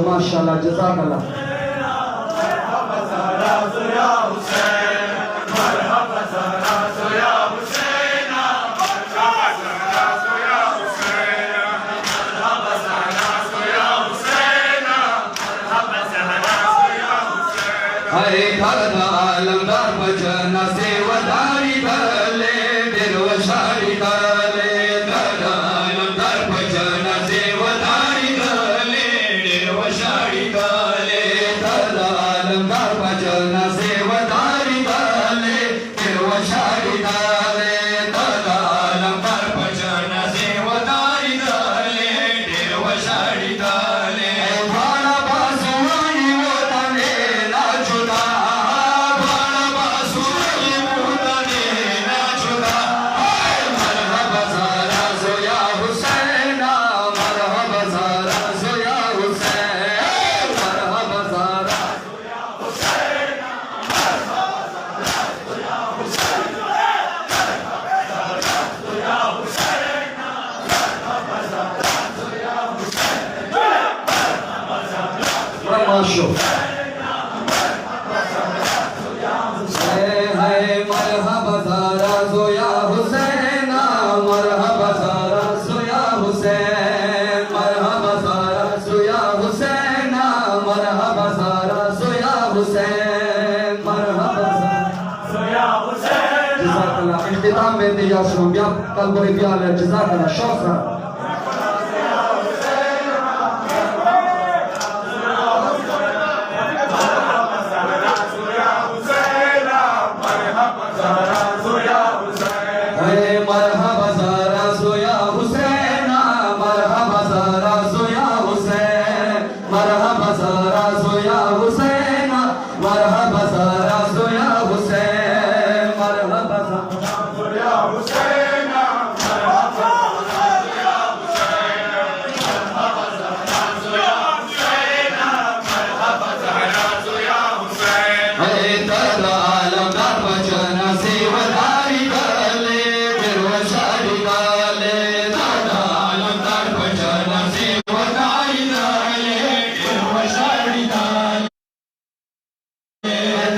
माशाल्लाह जज़ाकल्लाह हरे दादा आलमदार बचन से वदारी गले दिलवशारी गले दादा आलमदार बचन से वदारी गले दिलवशारी गले दादा आलमदार बचन से वदारी गले दिलवशारी गले दादा आलमदार बचन से वदारी गले दिलवशारी गले भाड़ा बासुआई वो तने ना जुदा भाड़ा बासुआई वो तने ना जुदा मरहबा ज़ारा ज़ोया हुसैना मरहबा ज़ारा ज़ोया हुसैन मरहबा ज़ारा माशो मरहबा ज़ारा ज़ोया हुसैना मरहबा ज़ारा ज़ोया हुसैन मरहबा ज़ारा ज़ोया हुसैना मरहबा ज़ारा ज़ोया हुसैन मरहबा ज़ोया हुसैन जज़ाकल्लाह इख्तिताम में दिया शुरू या कल बोले दिया ले जज़ाकल्लाह शुक्र मरहबा ज़ारा ज़ोया हुसैना मरहबा ज़ारा ज़ोया हुसैन मरहबा ज़ारा ज़ोया हुसैना मरहबा ज़ारा ज़ोया हुसैन मरहबा ज़ारा ज़ोया हुसैना मरहबा ज़ारा ज़ोया हुसैना मरहबा ज़ारा ज़ोया हुसैन हरे दादा आलमदार बचन से वदारी गले दिलवशारी गले दादा आलमदार बचन से वदारी गले दिलवशारी गले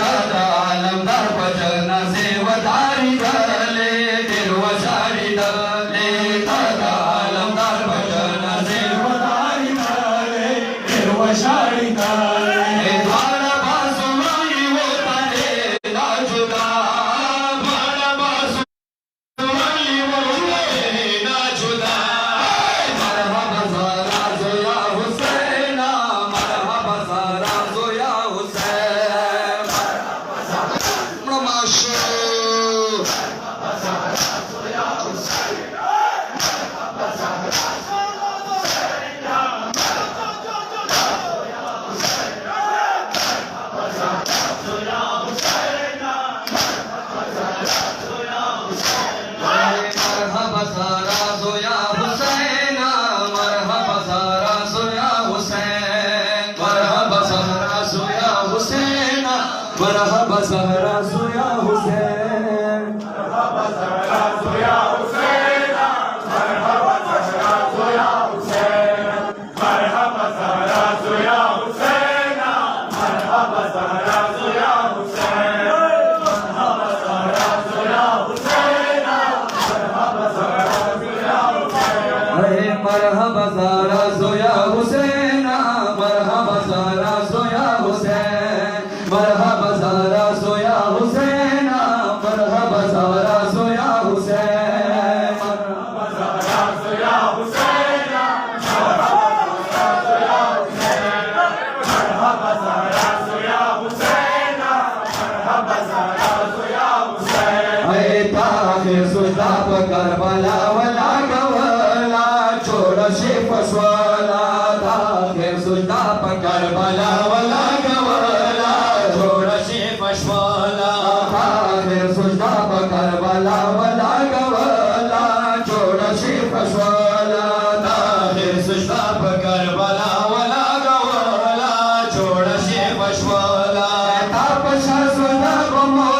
दादा आलमदार बचन से वदारी गले दिलवशारी गले दादा आलमदार बचन से वदारी गले दिलवशारी गले भाड़ा बासुआई वो तने ना जुदा भाड़ा बासुआई वो तने ना जुदा मरहबा ज़ारा ज़ोया हुसैना मरहबा ज़ारा ज़ोया हुसैन माशो मरहबा ज़ारा ज़ोया हुसैना मरहबा ज़ारा ज़ोया हुसैन मरहबा ज़ारा ज़ोया हुसैना मरहबा ज़ारा ज़ोया हुसैन मरहबा ज़ारा ज़ोया हुसैना मरहबा ज़ारा ज़ोया हुसैन मरहबा ज़ारा ज़ोया हुसैना मरहबा ज़ारा ज़ोया हुसैन मरहबा ज़ारा ज़ोया हुसैना मरहबा ज़ारा ज़ोया हुसैन मरहबा ज़ारा ज़ोया हुसैना मरहबा ज़ारा ज़ोया हुसैन मरहबा ज़ारा ज़ोया हुसैना मरहबा ज़ारा ज़ोया हुसैन पशवाला आखिर सुजदा करबला वला गवला चोडशे पशवाला आखिर सुजदा करबला वला गवला चोडशे पशवाला तापशा सुजदा गमो